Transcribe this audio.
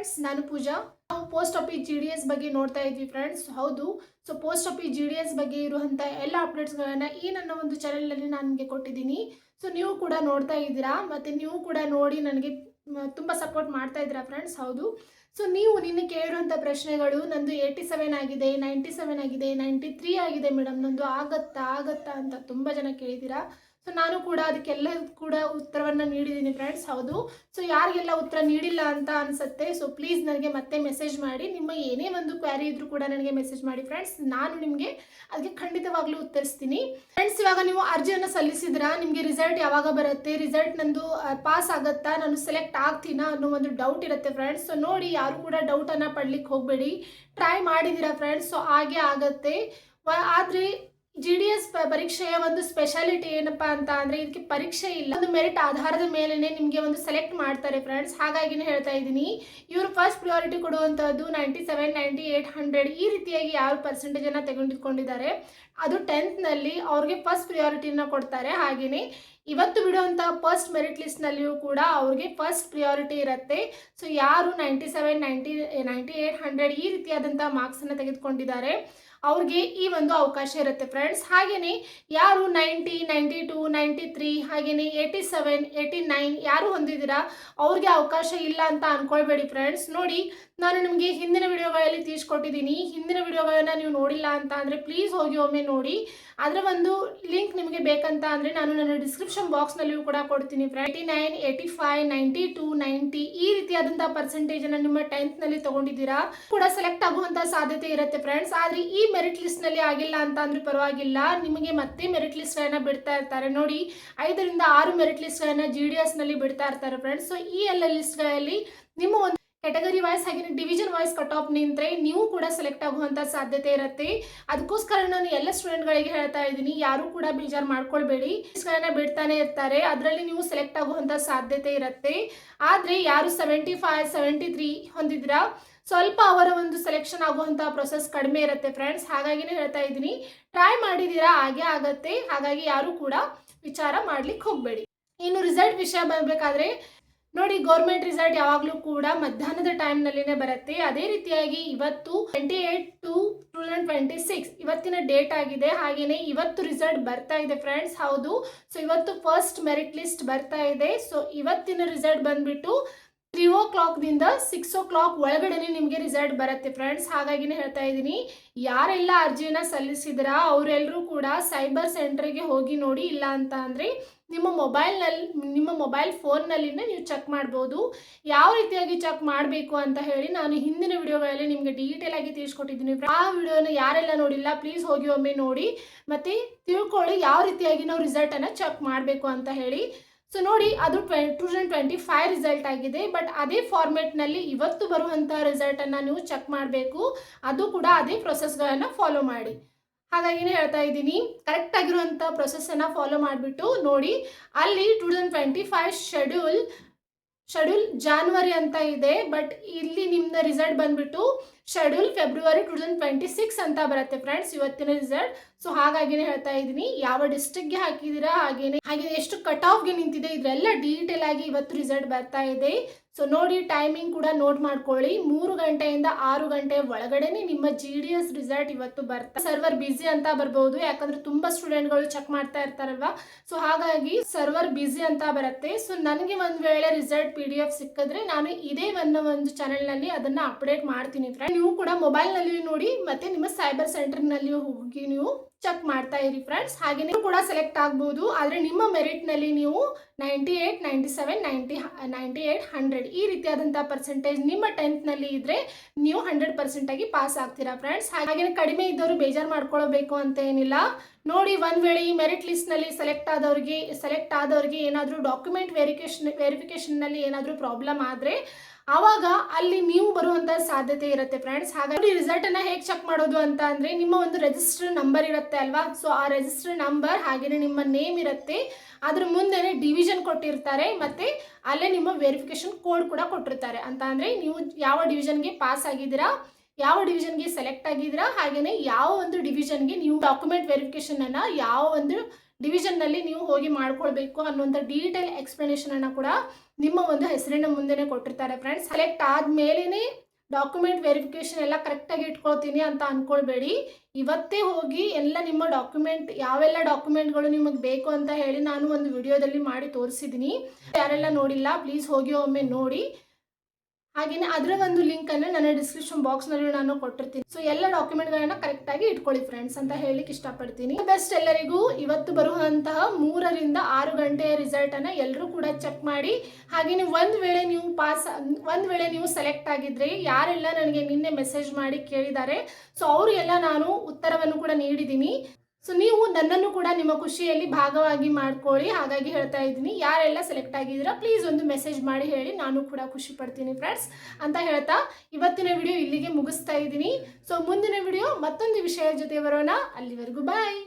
Friends, ನಾನು ಪೂಜಾ. ನಾವು post office GDS ಬಗ್ಗೆ ನೋಡ್ತಾ ಇದ್ವಿ ಫ್ರೆಂಡ್ಸ್. ಹೌದು, ಸೊ ಪೋಸ್ಟ್ ಆಫೀಸ್ GDS ಬಗ್ಗೆ ಇರುವಂಥ ಎಲ್ಲ ಅಪ್ಡೇಟ್ಸ್ಗಳನ್ನು ಈ ನನ್ನ ಒಂದು ಚಾನಲ್ನಲ್ಲಿ ನಾನು ನಿಮಗೆ ಕೊಟ್ಟಿದ್ದೀನಿ. ಸೊ ನೀವು ಕೂಡ ನೋಡ್ತಾ ಇದ್ದೀರಾ, ಮತ್ತು ನೀವು ಕೂಡ ನೋಡಿ ನನಗೆ ತುಂಬ ಸಪೋರ್ಟ್ ಮಾಡ್ತಾ ಇದ್ದೀರಾ ಫ್ರೆಂಡ್ಸ್. ಹೌದು, ಸೊ ನೀವು ನಿನ್ನೆ ಕೇಳಿರುವಂಥ ಪ್ರಶ್ನೆಗಳು, ನಂದು 87 ಆಗಿದೆ, 97 ಆಗಿದೆ, 93 ಆಗಿದೆ ಮೇಡಮ್, ನಂದು ಆಗತ್ತಾ ಅಂತ ತುಂಬ ಜನ ಕೇಳಿದ್ದೀರಾ. ಸೊ ನಾನು ಕೂಡ ಅದಕ್ಕೆಲ್ಲ ಕೂಡ ಉತ್ತರವನ್ನು ನೀಡಿದ್ದೀನಿ ಫ್ರೆಂಡ್ಸ್. ಹೌದು, ಸೊ ಯಾರಿಗೆಲ್ಲ ಉತ್ತರ ನೀಡಿಲ್ಲ ಅಂತ ಅನಿಸುತ್ತೆ, ಸೊ ಪ್ಲೀಸ್ ನನಗೆ ಮತ್ತೆ ಮೆಸೇಜ್ ಮಾಡಿ. ನಿಮ್ಮ ಏನೇ ಒಂದು ಕ್ವಾರಿ ಇದ್ರೂ ಕೂಡ ನನಗೆ ಮೆಸೇಜ್ ಮಾಡಿ ಫ್ರೆಂಡ್ಸ್, ನಾನು ನಿಮಗೆ ಅದಕ್ಕೆ ಖಂಡಿತವಾಗ್ಲೂ ಉತ್ತರಿಸ್ತೀನಿ ಫ್ರೆಂಡ್ಸ್. ಇವಾಗ ನೀವು ಅರ್ಜಿಯನ್ನು ಸಲ್ಲಿಸಿದ್ರಾ, ನಿಮಗೆ ರಿಸಲ್ಟ್ ಯಾವಾಗ ಬರುತ್ತೆ, ರಿಸಲ್ಟ್ ನಂದು ಪಾಸ್ ಆಗುತ್ತಾ, ನಾನು ಸೆಲೆಕ್ಟ್ ಆಗ್ತೀನಾ ಅನ್ನೋ ಒಂದು ಡೌಟ್ ಇರುತ್ತೆ ಫ್ರೆಂಡ್ಸ್. ಸೊ ನೋಡಿ, ಯಾರು ಕೂಡ ಡೌಟನ್ನು ಪಡ್ಲಿಕ್ಕೆ ಹೋಗಬೇಡಿ, ಟ್ರೈ ಮಾಡಿದ್ದೀರಾ ಫ್ರೆಂಡ್ಸ್, ಸೊ ಹಾಗೆ ಆಗುತ್ತೆ. ಆದರೆ GDS ಪರೀಕ್ಷೆಯ ಒಂದು ಸ್ಪೆಷಾಲಿಟಿ ಏನಪ್ಪಾ ಅಂತ ಅಂದರೆ, ಇದಕ್ಕೆ ಪರೀಕ್ಷೆ ಇಲ್ಲ, ಒಂದು ಮೆರಿಟ್ ಆಧಾರದ ಮೇಲೆ ನಿಮಗೆ ಒಂದು ಸೆಲೆಕ್ಟ್ ಮಾಡ್ತಾರೆ ಫ್ರೆಂಡ್ಸ್. ಹಾಗಾಗಿನೇ ಹೇಳ್ತಾ ಇದ್ದೀನಿ, ಇವರು ಫಸ್ಟ್ ಪ್ರಿಯಾರಿಟಿ ಕೊಡುವಂಥದ್ದು 97, 98, 100 ಈ ರೀತಿಯಾಗಿ ಯಾವ ಪರ್ಸೆಂಟೇಜನ್ನು ತೆಗೆದುಕೊಂಡಿದ್ದಾರೆ, ಅದು 10th ಅವ್ರಿಗೆ ಫಸ್ಟ್ ಪ್ರಿಯಾರಿಟಿನ ಕೊಡ್ತಾರೆ. ಹಾಗೆಯೇ ಇವತ್ತು ಬಿಡುವಂಥ ಫಸ್ಟ್ ಮೆರಿಟ್ ಲಿಸ್ಟ್ನಲ್ಲಿಯೂ ಕೂಡ ಅವ್ರಿಗೆ ಫಸ್ಟ್ ಪ್ರಿಯಾರಿಟಿ ಇರುತ್ತೆ. ಸೊ ಯಾರು 97, 90, 98, 100 ಈ ರೀತಿಯಾದಂಥ ಮಾರ್ಕ್ಸನ್ನು ತೆಗೆದುಕೊಂಡಿದ್ದಾರೆ ಅವ್ರಿಗೆ ಈ ಒಂದು ಅವಕಾಶ ಇರುತ್ತೆ ಫ್ರೆಂಡ್ಸ್. ಹಾಗೆಯೇ ಯಾರು 90, 92, 93 ಹಾಗೆಯೇ 87, 89 ಯಾರು ಹೊಂದಿದ್ದೀರಾ ಅವ್ರಿಗೆ ಅವಕಾಶ ಇಲ್ಲ ಅಂತ ಅಂದ್ಕೊಳ್ಬೇಡಿ ಫ್ರೆಂಡ್ಸ್. ನೋಡಿ, ನಾನು ನಿಮಗೆ ಹಿಂದಿನ ವಿಡಿಯೋಗಳಲ್ಲಿ ತಿಳಿಸ್ಕೊಟ್ಟಿದ್ದೀನಿ. ಹಿಂದಿನ ವಿಡಿಯೋಗಳನ್ನು ನೀವು ನೋಡಿಲ್ಲ ಅಂತ ಅಂದರೆ ಪ್ಲೀಸ್ ಹೋಗಿ ಒಮ್ಮೆ ನೋಡಿ. ಅದರ ಒಂದು ಲಿಂಕ್ ನಿಮಗೆ ಬೇಕಂತ ಅಂದರೆ ನಾನು ನನ್ನ ಡಿಸ್ಕ್ರಿಪ್ಷನ್ ಬಾಕ್ಸ್ನಲ್ಲಿಯೂ ಕೂಡ ಕೊಡ್ತೀನಿ ಫ್ರೆಂಡ್. 89, 85, 92, 90 ಈ ರೀತಿಯಾದಂಥ ಪರ್ಸೆಂಟೇಜನ್ನು ನಿಮ್ಮ 10th ತೊಗೊಂಡಿದ್ದೀರಾ ಕೂಡ ಸೆಲೆಕ್ಟ್ ಆಗುವಂಥ ಸಾಧ್ಯತೆ ಇರುತ್ತೆ ಫ್ರೆಂಡ್ಸ್. ಆದರೆ ಈ ಮೆರಿಟ್ ಲಿಸ್ಟ್ನಲ್ಲಿ ಆಗಿಲ್ಲ ಅಂತ ಅಂದರೆ ಪರವಾಗಿಲ್ಲ, ನಿಮಗೆ ಮತ್ತೆ ಮೆರಿಟ್ ಲಿಸ್ಟ್ಗಳನ್ನು ಬಿಡ್ತಾ ಇರ್ತಾರೆ. ನೋಡಿ, 5 ರಿಂದ 6 ಮೆರಿಟ್ ಲಿಸ್ಟ್ಗಳನ್ನು GDSನಲ್ಲಿ ಬಿಡ್ತಾ ಇರ್ತಾರೆ ಫ್ರೆಂಡ್ಸ್. ಸೊ ಈ ಎಲ್ಲ ಲಿಸ್ಟ್ಗಳಲ್ಲಿ ನಿಮ್ಮ ಒಂದು ಕ್ಯಾಟಗರಿ ವೈಸ್ ಹಾಗೆ ಡಿವಿಷನ್ ವೈಸ್ ಕಟ್ ಆಫ್ ನಿಂತರೆ ನೀವು ಕೂಡ ಸೆಲೆಕ್ಟ್ ಆಗುವಂಥ ಸಾಧ್ಯತೆ ಇರುತ್ತೆ. ಅದಕ್ಕೋಸ್ಕರ ನಾನು ಎಲ್ಲ ಸ್ಟೂಡೆಂಟ್ಗಳಿಗೆ ಹೇಳ್ತಾ ಇದ್ದೀನಿ, ಯಾರು ಕೂಡ ಬೇಜಾರು ಮಾಡ್ಕೊಳ್ಬೇಡಿ, ಲಿಸ್ಟ್ಗಳನ್ನು ಬಿಡ್ತಾನೆ ಇರ್ತಾರೆ, ಅದರಲ್ಲಿ ನೀವು ಸೆಲೆಕ್ಟ್ ಆಗುವಂಥ ಸಾಧ್ಯತೆ ಇರುತ್ತೆ. ಆದರೆ ಯಾರು 75, 73 ಹೊಂದಿದ್ದೀರಾ, ಸ್ವಲ್ಪ ಅವರ ಒಂದು ಸೆಲೆಕ್ಷನ್ ಆಗುವಂಥ ಪ್ರೊಸೆಸ್ ಕಡಿಮೆ ಇರುತ್ತೆ ಫ್ರೆಂಡ್ಸ್. ಹಾಗಾಗಿನೇ ಹೇಳ್ತಾ ಇದ್ದೀನಿ, ಟ್ರೈ ಮಾಡಿದ್ದೀರಾ ಹಾಗೆ ಆಗತ್ತೆ. ಹಾಗಾಗಿ ಯಾರು ಕೂಡ ವಿಚಾರ ಮಾಡ್ಲಿಕ್ಕೆ ಹೋಗಬೇಡಿ. ಇನ್ನು ರಿಸಲ್ಟ್ ವಿಷಯ ಬರಬೇಕಾದ್ರೆ ನೋಡಿ, ಗೌರ್ಮೆಂಟ್ ರಿಸಲ್ಟ್ ಯಾವಾಗಲೂ ಕೂಡ ಮಧ್ಯಾಹ್ನದ ಟೈಮ್ನಲ್ಲಿನೇ ಬರುತ್ತೆ. ಅದೇ ರೀತಿಯಾಗಿ ಇವತ್ತು 28/2/2026 ಇವತ್ತಿನ ಡೇಟ್ ಆಗಿದೆ. ಹಾಗೆಯೇ ಇವತ್ತು ರಿಸಲ್ಟ್ ಬರ್ತಾ ಇದೆ ಫ್ರೆಂಡ್ಸ್. ಹೌದು, ಸೊ ಇವತ್ತು ಫಸ್ಟ್ ಮೆರಿಟ್ ಲಿಸ್ಟ್ ಬರ್ತಾ ಇದೆ. ಸೊ ಇವತ್ತಿನ ರಿಸಲ್ಟ್ ಬಂದ್ಬಿಟ್ಟು 3 o'clock ದಿಂದ 6 o'clock ಒಳಗಡೆ ನಿಮಗೆ ರಿಸಲ್ಟ್ ಬರುತ್ತೆ ಫ್ರೆಂಡ್ಸ್. ಹಾಗಾಗಿನೇ ಹೇಳ್ತಾ ಇದ್ದೀನಿ, ಯಾರೆಲ್ಲ ಅರ್ಜಿಯನ್ನು ಸಲ್ಲಿಸಿದ್ರಾ ಅವರೆಲ್ಲರೂ ಕೂಡ ಸೈಬರ್ ಸೆಂಟರ್ಗೆ ಹೋಗಿ ನೋಡಿ. ಇಲ್ಲ ಅಂತ ಅಂದರೆ ನಿಮ್ಮ ಮೊಬೈಲ್ ಫೋನ್ನಲ್ಲಿನೇ ನೀವು ಚೆಕ್ ಮಾಡ್ಬೋದು. ಯಾವ ರೀತಿಯಾಗಿ ಚೆಕ್ ಮಾಡಬೇಕು ಅಂತ ಹೇಳಿ ನಾನು ಹಿಂದಿನ ವಿಡಿಯೋಗಳಲ್ಲಿ ನಿಮಗೆ ಡೀಟೇಲ್ ಆಗಿ ತಿಳಿಸ್ಕೊಟ್ಟಿದ್ದೀನಿ. ಆ ವಿಡಿಯೋನ ಯಾರೆಲ್ಲ ನೋಡಿಲ್ಲ ಪ್ಲೀಸ್ ಹೋಗಿ ಒಮ್ಮೆ ನೋಡಿ ಮತ್ತು ತಿಳ್ಕೊಳ್ಳಿ ಯಾವ ರೀತಿಯಾಗಿ ನಾವು ರಿಸಲ್ಟನ್ನು ಚೆಕ್ ಮಾಡಬೇಕು ಅಂತ ಹೇಳಿ. ಸೊ ನೋಡಿ, ಅದು 2025 ರಿಸಲ್ಟ್ ಆಗಿದೆ. ಬಟ್ ಅದೇ ಫಾರ್ಮೆಟ್ನಲ್ಲಿ ಇವತ್ತು ಬರುವಂಥ ರಿಸಲ್ಟನ್ನು ನೀವು ಚೆಕ್ ಮಾಡಬೇಕು. ಅದು ಕೂಡ ಅದೇ ಪ್ರೊಸೆಸ್ಗಳನ್ನು ಫಾಲೋ ಮಾಡಿ. ಹಾಗಾಗಿನೇ ಹೇಳ್ತಾ ಇದ್ದೀನಿ, ಕರೆಕ್ಟ್ ಆಗಿರುವಂಥ ಪ್ರೊಸೆಸ್ಸನ್ನು ಫಾಲೋ ಮಾಡಿಬಿಟ್ಟು ನೋಡಿ. ಅಲ್ಲಿ 2025 ಶೆಡ್ಯೂಲ್ ಜಾನ್ವರಿ ಅಂತ ಇದೆ, ಬಟ್ ಇಲ್ಲಿ ನಿಮ್ಮದು ರಿಸಲ್ಟ್ ಬಂದ್ಬಿಟ್ಟು ಶೆಡ್ಯೂಲ್ ಫೆಬ್ರವರಿ 2026 ಅಂತ ಬರುತ್ತೆ ಫ್ರೆಂಡ್ಸ್ ಇವತ್ತಿನ ರಿಸಲ್ಟ್. ಸೊ ಹಾಗಾಗಿನೇ ಹೇಳ್ತಾ ಇದ್ದೀನಿ, ಯಾವ ಡಿಸ್ಟ್ರಿಕ್ಗೆ ಹಾಕಿದ್ದೀರಾ ಹಾಗೆ ಎಷ್ಟು ಕಟ್ ಆಫ್ಗೆ ನಿಂತಿದೆ ಇದೆಲ್ಲ ಡೀಟೇಲ್ ಆಗಿ ಇವತ್ತು ರಿಸಲ್ಟ್ ಬರ್ತಾ ಇದೆ. ಸೊ ನೋಡಿ, ಟೈಮಿಂಗ್ ಕೂಡ ನೋಟ್ ಮಾಡ್ಕೊಳ್ಳಿ, 3 ಗಂಟೆಯಿಂದ 6 ಗಂಟೆ ಒಳಗಡೆನೆ ನಿಮ್ಮ GDS ರಿಸಲ್ಟ್ ಇವತ್ತು ಬರ್ತಾ. ಸರ್ವರ್ ಬಿಸಿ ಅಂತ ಬರ್ಬೋದು, ಯಾಕಂದ್ರೆ ತುಂಬಾ ಸ್ಟೂಡೆಂಟ್ಗಳು ಚೆಕ್ ಮಾಡ್ತಾ ಇರ್ತಾರಲ್ವಾ. ಸೊ ಹಾಗಾಗಿ ಸರ್ವರ್ ಬಿಸಿ ಅಂತ ಬರುತ್ತೆ. ಸೊ ನನಗೆ ಒಂದು ವೇಳೆ ರಿಸಲ್ಟ್ PDF ಸಿಕ್ಕಿದ್ರೆ ನಾನು ಇದೇ ಒಂದು ಚಾನೆಲ್ನಲ್ಲಿ ಅದನ್ನು ಅಪ್ಡೇಟ್ ಮಾಡ್ತೀನಿ ಫ್ರೆಂಡ್. ನೀವು ಕೂಡ ಮೊಬೈಲ್ನಲ್ಲಿಯೂ ನೋಡಿ ಮತ್ತು ನಿಮ್ಮ ಸೈಬರ್ ಸೆಂಟರ್ನಲ್ಲಿಯೂ ಹೋಗಿ ನೀವು ಚೆಕ್ ಮಾಡ್ತಾ ಇರಿ ಫ್ರೆಂಡ್ಸ್. ಹಾಗೆ ನೀವು ಕೂಡ ಸೆಲೆಕ್ಟ್ ಆಗ್ಬೋದು. ಆದರೆ ನಿಮ್ಮ ಮೆರಿಟ್ನಲ್ಲಿ ನೀವು 98, 97, 90, 98, 100 ಈ ರೀತಿಯಾದಂಥ ಪರ್ಸೆಂಟೇಜ್ ನಿಮ್ಮ 10th ಇದ್ದರೆ ನೀವು 100% ಆಗಿ ಪಾಸ್ ಆಗ್ತೀರಾ ಫ್ರೆಂಡ್ಸ್. ಹಾಗೆ ಕಡಿಮೆ ಇದ್ದವರು ಬೇಜಾರು ಮಾಡ್ಕೊಳ್ಬೇಕು ಅಂತ ಏನಿಲ್ಲ. ನೋಡಿ, ಒಂದು ವೇಳೆ ಈ ಮೆರಿಟ್ ಲಿಸ್ಟ್ನಲ್ಲಿ ಸೆಲೆಕ್ಟ್ ಆದವ್ರಿಗೆ ಏನಾದರೂ ಡಾಕ್ಯುಮೆಂಟ್ ವೆರಿಫಿಕೇಷನ್ನಲ್ಲಿ ಏನಾದರೂ ಪ್ರಾಬ್ಲಮ್ ಆದರೆ ಆವಾಗ ಅಲ್ಲಿ ನೀವು ಬರುವಂಥ ಸಾಧ್ಯತೆ ಇರುತ್ತೆ ಫ್ರೆಂಡ್ಸ್. ಹಾಗಾಗಿ ರಿಸಲ್ಟನ್ನು ಹೇಗೆ ಚೆಕ್ ಮಾಡೋದು ಅಂತ ಅಂದರೆ, ನಿಮ್ಮ ಒಂದು ರಿಜಿಸ್ಟರ್ ನಂಬರ್ ಇರುತ್ತೆ ಅಲ್ವಾ. ಸೊ ಆ ರಿಜಿಸ್ಟರ್ ನಂಬರ್ ಹಾಗೆಯೇ ನಿಮ್ಮ ನೇಮ್ ಇರುತ್ತೆ, ಅದ್ರ ಮುಂದೆನೇ ಡಿವಿಷನ್ ಕೊಟ್ಟಿರ್ತಾರೆ ಮತ್ತು ಅಲ್ಲೇ ನಿಮ್ಮ ವೆರಿಫಿಕೇಷನ್ ಕೋಡ್ ಕೂಡ ಕೊಟ್ಟಿರ್ತಾರೆ. ಅಂತ ಅಂದರೆ ನೀವು ಯಾವ ಡಿವಿಷನ್ಗೆ ಪಾಸ್ ಆಗಿದ್ದೀರಾ, ಯಾವ ಡಿವಿಷನ್ಗೆ ಸೆಲೆಕ್ಟ್ ಆಗಿದ್ದೀರಾ, ಹಾಗೆಯೇ ಯಾವ ಒಂದು ಡಿವಿಷನ್ಗೆ ನೀವು ಡಾಕ್ಯುಮೆಂಟ್ ವೆರಿಫಿಕೇಷನನ್ನು ಯಾವ ಒಂದು ಡಿವಿಷನ್ನಲ್ಲಿ ನೀವು ಹೋಗಿ ಮಾಡ್ಕೊಳ್ಬೇಕು ಅನ್ನುವಂಥ ಡೀಟೇಲ್ ಎಕ್ಸ್ಪ್ಲನೇಷನನ್ನು ಕೂಡ ನಿಮ್ಮ ಒಂದು ಹೆಸರಿನ ಮುಂದೆನೇ ಕೊಟ್ಟಿರ್ತಾರೆ ಫ್ರೆಂಡ್ಸ್. ಸೆಲೆಕ್ಟ್ ಆದಮೇಲೆ ಡಾಕ್ಯುಮೆಂಟ್ ವೆರಿಫಿಕೇಷನ್ ಎಲ್ಲ ಕರೆಕ್ಟಾಗಿ ಇಟ್ಕೊಳ್ತೀನಿ ಅಂತ ಅಂದ್ಕೊಳ್ಬೇಡಿ. ಇವತ್ತೇ ಹೋಗಿ ಎಲ್ಲ ನಿಮ್ಮ ಡಾಕ್ಯುಮೆಂಟ್ ಯಾವೆಲ್ಲ ಡಾಕ್ಯುಮೆಂಟ್ಗಳು ನಿಮಗೆ ಬೇಕು ಅಂತ ಹೇಳಿ ನಾನು ಒಂದು ವಿಡಿಯೋದಲ್ಲಿ ಮಾಡಿ ತೋರಿಸಿದ್ದೀನಿ. ಯಾರೆಲ್ಲ ನೋಡಿಲ್ಲ ಪ್ಲೀಸ್ ಹೋಗಿ ಒಮ್ಮೆ ನೋಡಿ. ಹಾಗೆಯೇ ಅದರ ಒಂದು ಲಿಂಕನ್ನು ನನ್ನ ಡಿಸ್ಕ್ರಿಪ್ಷನ್ ಬಾಕ್ಸ್ನಲ್ಲಿ ನಾನು ಕೊಟ್ಟಿರ್ತೀನಿ. ಸೊ ಎಲ್ಲ ಡಾಕ್ಯುಮೆಂಟ್ಗಳನ್ನು ಕರೆಕ್ಟಾಗಿ ಇಟ್ಕೊಳ್ಳಿ ಫ್ರೆಂಡ್ಸ್ ಅಂತ ಹೇಳಲಿಕ್ಕೆ ಇಷ್ಟಪಡ್ತೀನಿ. ಬೆಸ್ಟ್ ಎಲ್ಲರಿಗೂ ಇವತ್ತು ಬರುವಂತಹ 3 ರಿಂದ 6 ಗಂಟೆಯ ರಿಸಲ್ಟನ್ನು ಎಲ್ಲರೂ ಕೂಡ ಚೆಕ್ ಮಾಡಿ. ಹಾಗೆಯೇ ಒಂದು ವೇಳೆ ನೀವು ಸೆಲೆಕ್ಟ್ ಆಗಿದ್ರೆ ಯಾರೆಲ್ಲ ನನಗೆ ನಿನ್ನೆ ಮೆಸೇಜ್ ಮಾಡಿ ಕೇಳಿದ್ದಾರೆ ಸೊ ಅವರಿಗೆಲ್ಲ ನಾನು ಉತ್ತರವನ್ನು ಕೂಡ ನೀಡಿದ್ದೀನಿ. ಸೊ ನೀವು ನನ್ನನ್ನು ಕೂಡ ನಿಮ್ಮ ಖುಷಿಯಲ್ಲಿ ಭಾಗವಾಗಿ ಮಾಡ್ಕೊಳ್ಳಿ. ಹಾಗಾಗಿ ಹೇಳ್ತಾ ಇದ್ದೀನಿ, ಯಾರೆಲ್ಲ ಸೆಲೆಕ್ಟ್ ಆಗಿದ್ದೀರಾ ಪ್ಲೀಸ್ ಒಂದು ಮೆಸೇಜ್ ಮಾಡಿ ಹೇಳಿ, ನಾನು ಕೂಡ ಖುಷಿ ಪಡ್ತೀನಿ ಫ್ರೆಂಡ್ಸ್ ಅಂತ ಹೇಳ್ತಾ ಇವತ್ತಿನ ವಿಡಿಯೋ ಇಲ್ಲಿಗೆ ಮುಗಿಸ್ತಾ ಇದ್ದೀನಿ. ಸೊ ಮುಂದಿನ ವಿಡಿಯೋ ಮತ್ತೊಂದು ವಿಷಯದ ಜೊತೆ ಬರೋಣ. ಅಲ್ಲಿವರೆಗೂ ಬಾಯ್.